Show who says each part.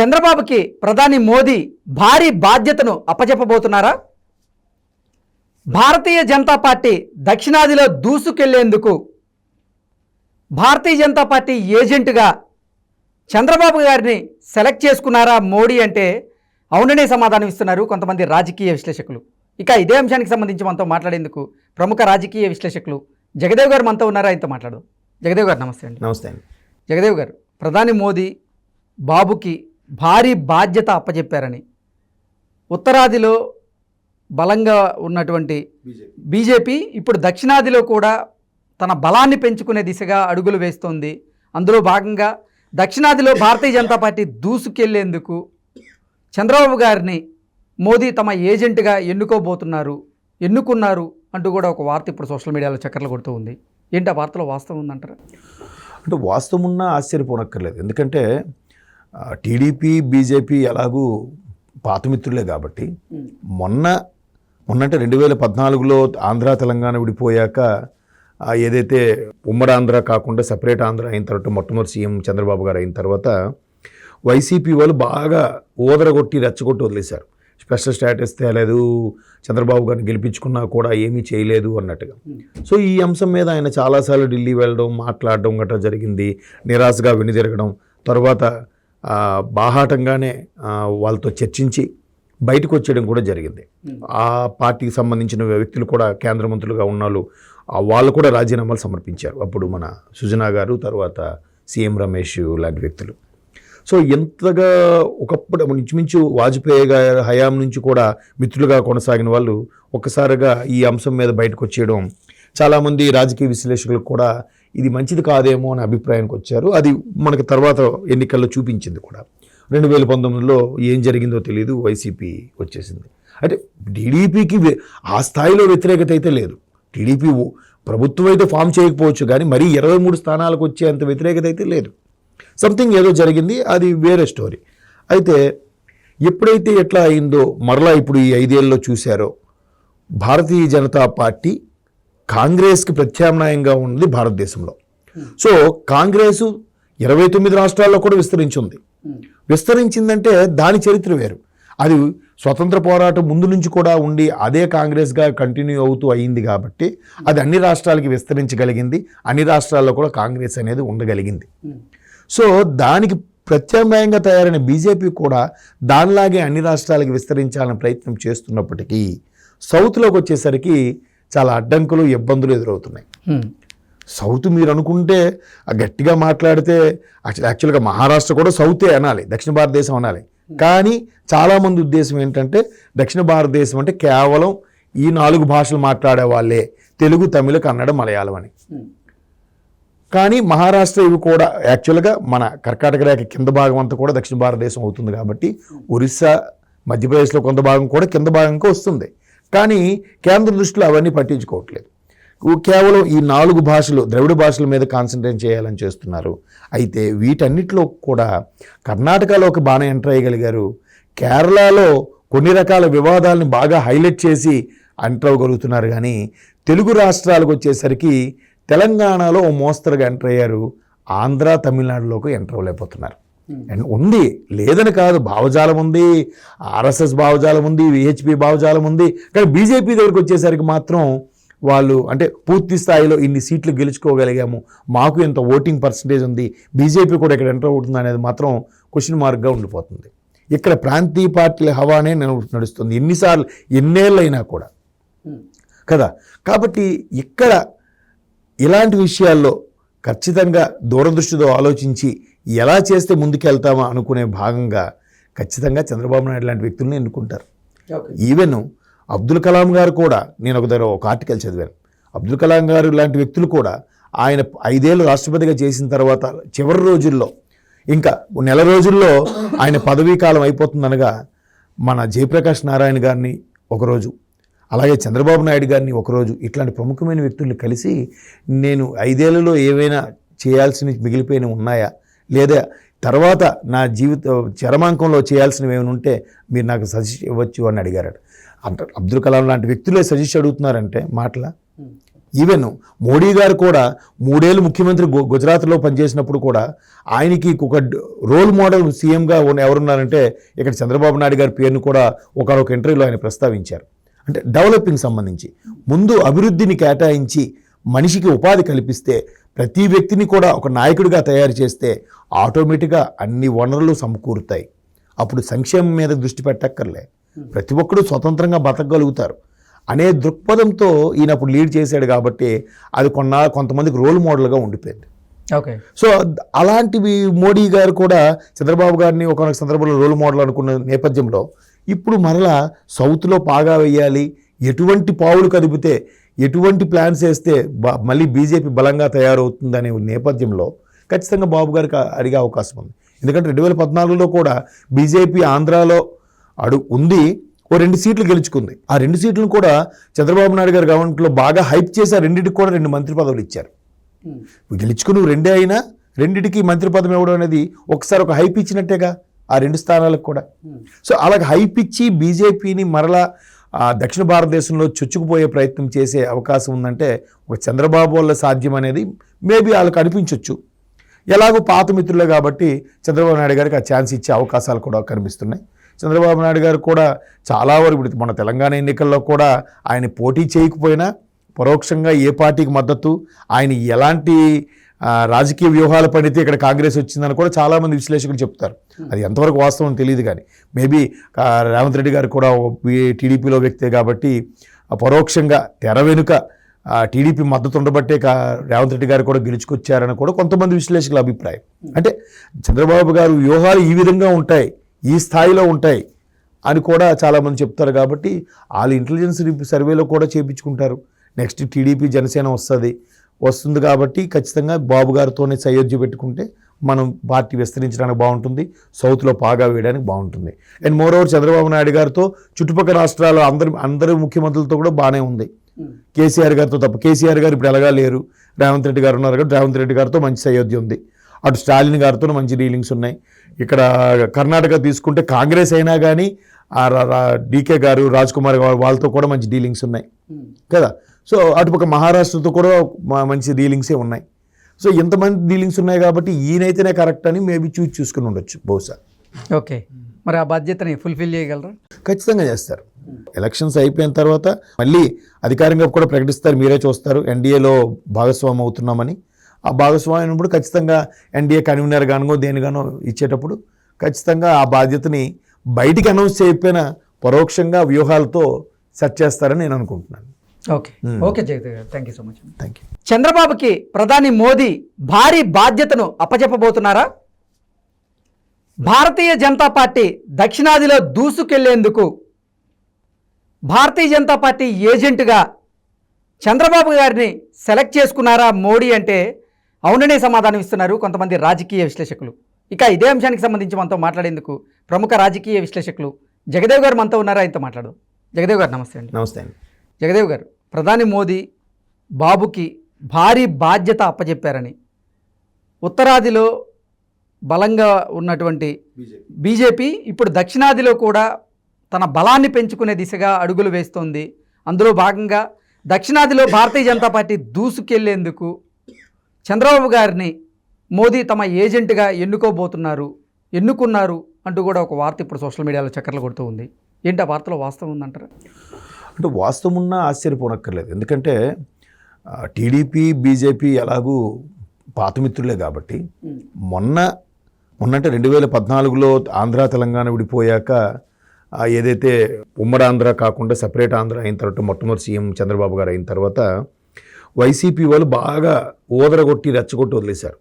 Speaker 1: చంద్రబాబుకి ప్రధాని మోదీ భారీ బాధ్యతను అప్పచెప్పబోతున్నారా? భారతీయ జనతా పార్టీ దక్షిణాదిలో దూసుకెళ్లేందుకు భారతీయ జనతా పార్టీ ఏజెంట్గా చంద్రబాబు గారిని సెలెక్ట్ చేసుకున్నారా మోడీ అంటే అవుననే సమాధానం ఇస్తున్నారు కొంతమంది రాజకీయ విశ్లేషకులు. ఇక ఇదే అంశానికి సంబంధించి మనతో మాట్లాడేందుకు ప్రముఖ రాజకీయ విశ్లేషకులు జగదేవ్ గారు మనతో ఉన్నారా? ఆయనతో మాట్లాడదాం. జగదేవ్ గారు నమస్తే అండి.
Speaker 2: నమస్తే అండి.
Speaker 1: జగదేవ్ గారు, ప్రధాని మోదీ బాబుకి భారీ బాధ్యత అప్పచెప్పారని, ఉత్తరాదిలో బలంగా ఉన్నటువంటి బీజేపీ ఇప్పుడు దక్షిణాదిలో కూడా తన బలాన్ని పెంచుకునే దిశగా అడుగులు వేస్తోంది. అందులో భాగంగా దక్షిణాదిలో భారతీయ జనతా పార్టీ దూసుకెళ్లేందుకు చంద్రబాబు గారిని మోదీ తమ ఏజెంట్గా ఎన్నుకున్నారు అంటూ కూడా ఒక వార్త ఇప్పుడు సోషల్ మీడియాలో చక్కర్లు కొడుతూ ఉంది. ఏంటి ఆ వార్తలో వాస్తవం ఉందంటారా?
Speaker 2: అంటే వాస్తవం ఉన్నా ఆశ్చర్యపోనక్కర్లేదు. ఎందుకంటే టీడీపీ బీజేపీ ఎలాగూ పాతమిత్రులే కాబట్టి మొన్నంటే 2014లో ఆంధ్ర తెలంగాణ విడిపోయాక ఏదైతే ఉమ్మడి ఆంధ్ర కాకుండా సపరేట్ ఆంధ్ర అయిన తర్వాత మొట్టమొదటి సీఎం చంద్రబాబు గారు అయిన తర్వాత వైసీపీ వాళ్ళు బాగా ఓదరగొట్టి రెచ్చగొట్టి వదిలేశారు. స్పెషల్ స్టేటస్ తేలేదు, చంద్రబాబు గారిని గెలిపించుకున్నా కూడా ఏమీ చేయలేదు అన్నట్టుగా. సో ఈ అంశం మీద ఆయన చాలాసార్లు ఢిల్లీ వెళ్ళడం, మాట్లాడడం గట్రా జరిగింది. నిరాశగా వెనుదిరగడం, తర్వాత బాహాటంగానే వాళ్ళతో చర్చించి బయటకు వచ్చేయడం కూడా జరిగింది. ఆ పార్టీకి సంబంధించిన వ్యక్తులు కూడా కేంద్ర మంత్రులుగా ఉన్నవాళ్ళు వాళ్ళు కూడా రాజీనామాలు సమర్పించారు. అప్పుడు మన సుజనా గారు, తర్వాత సీఎం రమేష్ లాంటి వ్యక్తులు. సో ఎంతగా ఒకప్పుడు ఇంచుమించు వాజ్పేయి గారి హయాం నుంచి కూడా మిత్రులుగా కొనసాగిన వాళ్ళు ఒక్కసారిగా ఈ అంశం మీద బయటకు వచ్చేయడం చాలామంది రాజకీయ విశ్లేషకులకు కూడా ఇది మంచిది కాదేమో అనే అభిప్రాయానికి వచ్చారు. అది మనకు తర్వాత ఎన్నికల్లో చూపించింది కూడా. 2019లో ఏం జరిగిందో తెలియదు, వైసీపీ వచ్చేసింది. అంటే టీడీపీకి ఆ స్థాయిలో వ్యతిరేకత అయితే లేదు. టీడీపీ ప్రభుత్వం అయితే ఫామ్ చేయకపోవచ్చు, కానీ మరీ 23 స్థానాలకు వచ్చేంత వ్యతిరేకత అయితే లేదు. సంథింగ్ ఏదో జరిగింది, అది వేరే స్టోరీ. అయితే ఎప్పుడైతే ఎట్లా అయిందో మరలా ఇప్పుడు ఈ 5 ఏళ్ళలో చూశారో, భారతీయ జనతా పార్టీ కాంగ్రెస్కి ప్రత్యామ్నాయంగా ఉన్నది భారతదేశంలో. సో కాంగ్రెసు 29 రాష్ట్రాల్లో కూడా విస్తరించిందంటే దాని చరిత్ర వేరు. అది స్వతంత్ర పోరాటం ముందు నుంచి కూడా ఉండి అదే కాంగ్రెస్గా కంటిన్యూ అవుతూ అయింది కాబట్టి అది అన్ని రాష్ట్రాలకి విస్తరించగలిగింది. అన్ని రాష్ట్రాల్లో కూడా కాంగ్రెస్ అనేది ఉండగలిగింది. సో దానికి ప్రత్యామ్నాయంగా తయారైన బీజేపీ కూడా దానిలాగే అన్ని రాష్ట్రాలకి విస్తరించాలని ప్రయత్నం చేస్తున్నప్పటికీ సౌత్లోకి వచ్చేసరికి చాలా అడ్డంకులు, ఇబ్బందులు ఎదురవుతున్నాయి. సౌత్ మీరు అనుకుంటే గట్టిగా మాట్లాడితే యాక్చువల్గా మహారాష్ట్ర కూడా సౌతే అనాలి, దక్షిణ భారతదేశం అనాలి. కానీ చాలామంది ఉద్దేశం ఏంటంటే దక్షిణ భారతదేశం అంటే కేవలం ఈ 4 భాషలు మాట్లాడే వాళ్ళే, తెలుగు, తమిళ, కన్నడ, మలయాళం అని. కానీ మహారాష్ట్ర ఇవి కూడా యాక్చువల్గా మన కర్కాటక రేఖ కింద భాగం అంతా కూడా దక్షిణ భారతదేశం అవుతుంది కాబట్టి ఒరిస్సా, మధ్యప్రదేశ్లో కొంత భాగం కూడా కింద భాగంగా వస్తుంది. కానీ కేంద్ర దృష్టిలో అవన్నీ పట్టించుకోవట్లేదు. కేవలం ఈ 4 భాషలు, ద్రవిడ భాషల మీద కాన్సన్ట్రేట్ చేయాలని చేస్తున్నారు. అయితే వీటన్నిటిలో కూడా కర్ణాటకలో ఒక బాగానే ఎంటర్ అయ్యగలిగారు. కేరళలో కొన్ని రకాల వివాదాలను బాగా హైలైట్ చేసి ఎంటర్ అవ్వగలుగుతున్నారు. కానీ తెలుగు రాష్ట్రాలకు వచ్చేసరికి తెలంగాణలో ఓ మోస్తరుగా ఎంటర్ అయ్యారు. ఆంధ్ర, తమిళనాడులోకి ఎంటర్ అవ్వలేకపోతున్నారు. ఉంది, లేదని కాదు, భావజాలం ఉంది, ఆర్ఎస్ఎస్ భావజాలం ఉంది, విహెచ్పి భావజాలం ఉంది. కానీ బీజేపీ దగ్గరికి వచ్చేసరికి మాత్రం వాళ్ళు అంటే పూర్తి స్థాయిలో ఇన్ని సీట్లు గెలుచుకోగలిగాము, మాకు ఎంత ఓటింగ్ పర్సంటేజ్ ఉంది, బీజేపీ కూడా ఇక్కడ ఎంటర్ అవుతుంది అనేది మాత్రం క్వశ్చన్ మార్క్గా ఉండిపోతుంది. ఇక్కడ ప్రాంతీయ పార్టీల హవానే నడుస్తుంది ఎన్నేళ్ళైనా కూడా కదా. కాబట్టి ఇక్కడ ఇలాంటి విషయాల్లో ఖచ్చితంగా దూరదృష్టితో ఆలోచించి ఎలా చేస్తే ముందుకెళ్తామా అనుకునే భాగంగా ఖచ్చితంగా చంద్రబాబు నాయుడు లాంటి వ్యక్తులను ఎన్నుకుంటారు. ఈవెన్ అబ్దుల్ కలాం గారు కూడా, నేను ఒక ఆర్టికల్ చదివాను, అబ్దుల్ కలాం గారు లాంటి వ్యక్తులు కూడా ఆయన 5 ఏళ్ళు రాష్ట్రపతిగా చేసిన తర్వాత చివరి రోజుల్లో, ఇంకా నెల రోజుల్లో ఆయన పదవీ కాలం అయిపోతుందనగా మన జయప్రకాష్ నారాయణ గారిని ఒకరోజు, అలాగే చంద్రబాబు నాయుడు గారిని ఒకరోజు, ఇట్లాంటి ప్రముఖమైన వ్యక్తుల్ని కలిసి నేను 5 ఏళ్లలో ఏవైనా చేయాల్సినవి మిగిలిపోయినవి ఉన్నాయా, లేదా తర్వాత నా జీవిత చరమాంకంలో చేయాల్సినవి ఏమైనా ఉంటే మీరు నాకు సజెస్ట్ ఇవ్వచ్చు అని అడిగారట. అంటే అబ్దుల్ కలాం లాంటి వ్యక్తులే సజెస్ట్ అడుగుతున్నారంటే మాటల ఈవెన్ మోడీ గారు కూడా 3 ఏళ్ళు ముఖ్యమంత్రి గుజరాత్లో పనిచేసినప్పుడు కూడా ఆయనకి ఒక రోల్ మోడల్ సీఎంగా ఎవరున్నారంటే ఇక్కడ చంద్రబాబు నాయుడు గారి పేరును కూడా ఒకనొక ఇంటర్వ్యూలో ఆయన ప్రస్తావించారు. అంటే డెవలపింగ్ సంబంధించి ముందు అభివృద్ధిని కేటాయించి మనిషికి ఉపాధి కల్పిస్తే ప్రతి వ్యక్తిని కూడా ఒక నాయకుడిగా తయారు చేస్తే ఆటోమేటిక్గా అన్ని వనరులు సమకూరుతాయి. అప్పుడు సంక్షేమం మీద దృష్టి పెట్టక్కర్లే, ప్రతి ఒక్కరూ స్వతంత్రంగా బతకగలుగుతారు అనే దృక్పథంతో ఈయన అప్పుడు లీడ్ చేశాడు. కాబట్టి అది కొంతమందికి రోల్ మోడల్గా ఉండిపోయింది.
Speaker 1: ఓకే.
Speaker 2: సో అలాంటివి మోడీ గారు కూడా చంద్రబాబు గారిని ఒకనొక సందర్భంలో రోల్ మోడల్ అనుకున్న నేపథ్యంలో ఇప్పుడు మరలా సౌత్లో పాగా వేయాలి, ఎటువంటి పావులు కదిపితే ఎటువంటి ప్లాన్స్ వేస్తే మళ్ళీ బీజేపీ బలంగా తయారవుతుందనే నేపథ్యంలో ఖచ్చితంగా బాబు గారికి అడిగే అవకాశం ఉంది. ఎందుకంటే 2014లో కూడా బీజేపీ ఆంధ్రాలో ఉంది, ఓ 2 సీట్లు గెలుచుకుంది. ఆ 2 సీట్లను కూడా చంద్రబాబు నాయుడు గారి గవర్నమెంట్లో బాగా హైప్ చేసి ఆ 2టికి కూడా 2 మంత్రి పదవులు ఇచ్చారు. గెలుచుకుని 2 అయినా 2టికి మంత్రి పదవి ఇవ్వడం అనేది ఒకసారి ఒక హైప్ ఇచ్చినట్టేగా ఆ 2 స్థానాలకు కూడా. సో అలాగ హైప్ ఇచ్చి బీజేపీని మరలా దక్షిణ భారతదేశంలో చొచ్చుకుపోయే ప్రయత్నం చేసే అవకాశం ఉందంటే ఒక చంద్రబాబు వల్ల సాధ్యం అనేది మేబీ వాళ్ళకి అనిపించవచ్చు. ఎలాగో పాత మిత్రులే కాబట్టి చంద్రబాబు నాయుడు గారికి ఆ ఛాన్స్ ఇచ్చే అవకాశాలు కూడా కనిపిస్తున్నాయి. చంద్రబాబు నాయుడు గారు కూడా చాలా వరకు ఇప్పుడు మన తెలంగాణ ఎన్నికల్లో కూడా ఆయన పోటీ చేయకపోయినా పరోక్షంగా ఏ పార్టీకి మద్దతు, ఆయన ఎలాంటి రాజకీయ వ్యూహాలు పడితే ఇక్కడ కాంగ్రెస్ వచ్చిందని కూడా చాలామంది విశ్లేషకులు చెప్తారు. అది ఎంతవరకు వాస్తవం తెలియదు, కానీ మేబీ రేవంత్ రెడ్డి గారు కూడా టీడీపీలో వ్యక్తే కాబట్టి పరోక్షంగా తెర వెనుక టీడీపీ మద్దతు ఉండబట్టే రేవంత్ రెడ్డి గారు కూడా గెలుచుకొచ్చారని కూడా కొంతమంది విశ్లేషకుల అభిప్రాయం. అంటే చంద్రబాబు గారు వ్యూహాలు ఈ విధంగా ఉంటాయి, ఈ స్థాయిలో ఉంటాయి అని కూడా చాలామంది చెప్తారు. కాబట్టి వాళ్ళు ఇంటెలిజెన్స్ సర్వేలో కూడా చేయించుకుంటారు. నెక్స్ట్ టీడీపీ జనసేన వస్తుంది కాబట్టి ఖచ్చితంగా బాబు గారితోనే సయోధ్య పెట్టుకుంటే మనం పార్టీ విస్తరించడానికి బాగుంటుంది, సౌత్లో పాగా వేయడానికి బాగుంటుంది. అండ్ మోరోవర్ చంద్రబాబు నాయుడు గారితో చుట్టుపక్కల రాష్ట్రాల అందరి ముఖ్యమంత్రులతో కూడా బాగానే ఉంది. కేసీఆర్ గారితో తప్ప, కేసీఆర్ గారు ఇప్పుడు ఎలాగా లేరు, రేవంత్ రెడ్డి గారు ఉన్నారు కాబట్టి రేవంత్ రెడ్డి గారితో మంచి సయోధ్య ఉంది. అటు స్టాలిన్ గారితో మంచి డీలింగ్స్ ఉన్నాయి. ఇక్కడ కర్ణాటక తీసుకుంటే కాంగ్రెస్ అయినా కానీ డీకే గారు, రాజ్ కుమార్ గారు వాళ్ళతో కూడా మంచి డీలింగ్స్ ఉన్నాయి కదా. సో అటుపక్క మహారాష్ట్రతో కూడా మంచి డీలింగ్సే ఉన్నాయి. సో ఇంతమంది డీలింగ్స్ ఉన్నాయి కాబట్టి ఈయనైతేనే కరెక్ట్ అని మేబీ చూసుకుని ఉండొచ్చు బహుశా.
Speaker 1: ఓకే, మరి ఆ బాధ్యతని ఫుల్ఫిల్ చేయగలరా?
Speaker 2: ఖచ్చితంగా చేస్తారు. ఎలక్షన్స్ అయిపోయిన తర్వాత మళ్ళీ అధికారంగా కూడా ప్రకటిస్తారు, మీరే చూస్తారు ఎన్డీఏలో భాగస్వామి అవుతున్నామని. ఆ భాగస్వామి అయినప్పుడు ఖచ్చితంగా ఎన్డీఏ కన్వీనర్ గానో దేనిగానో ఇచ్చేటప్పుడు ఖచ్చితంగా ఆ బాధ్యతని బయటికి అనౌన్స్ చేయకపోయినా పరోక్షంగా వ్యూహాలతో సెట్ చేస్తారని నేను అనుకుంటున్నాను.
Speaker 1: ఓకే, ఓకే జగదేవ్ గారు, thank you so much.
Speaker 2: Thank you.
Speaker 1: చంద్రబాబుకి ప్రధాని మోదీ భారీ బాధ్యతను అప్పచెప్పబోతున్నారా? భారతీయ జనతా పార్టీ దక్షిణాదిలో దూసుకెళ్లేందుకు భారతీయ జనతా పార్టీ ఏజెంట్గా చంద్రబాబు గారిని సెలెక్ట్ చేసుకున్నారా మోడీ అంటే అవుననే సమాధానం ఇస్తున్నారు కొంతమంది రాజకీయ విశ్లేషకులు. ఇక ఇదే అంశానికి సంబంధించి మనతో మాట్లాడేందుకు ప్రముఖ రాజకీయ విశ్లేషకులు జగదేవ్ గారు మనతో ఉన్నారా, ఆయనతో మాట్లాడదాం. జగదేవ్ గారు నమస్తే అండి.
Speaker 2: నమస్తే అండి.
Speaker 1: జగదేవ్ గారు, ప్రధాని మోదీ బాబుకి భారీ బాధ్యత అప్పచెప్పారని, ఉత్తరాదిలో బలంగా ఉన్నటువంటి బీజేపీ ఇప్పుడు దక్షిణాదిలో కూడా తన బలాన్ని పెంచుకునే దిశగా అడుగులు వేస్తోంది. అందులో భాగంగా దక్షిణాదిలో భారతీయ జనతా పార్టీ దూసుకెళ్లేందుకు చంద్రబాబు గారిని మోదీ తమ ఏజెంట్గా ఎన్నుకున్నారు అంటూ కూడా ఒక వార్త ఇప్పుడు సోషల్ మీడియాలో చక్కర్లు కొడుతూ ఉంది. ఏంటి ఆ వార్తలో వాస్తవం ఉందంటారా?
Speaker 2: అంటే వాస్తవం ఉన్నా ఆశ్చర్యపోనక్కర్లేదు. ఎందుకంటే టీడీపీ బీజేపీ ఎలాగూ పాతమిత్రులే కాబట్టి మొన్నంటే 2014లో ఆంధ్ర తెలంగాణ విడిపోయాక ఏదైతే ఉమ్మడి ఆంధ్ర కాకుండా సపరేట్ ఆంధ్ర అయిన తర్వాత మొట్టమొదటి సీఎం చంద్రబాబు గారు అయిన తర్వాత వైసీపీ వాళ్ళు బాగా ఓదరగొట్టి రెచ్చగొట్టి వదిలేశారు.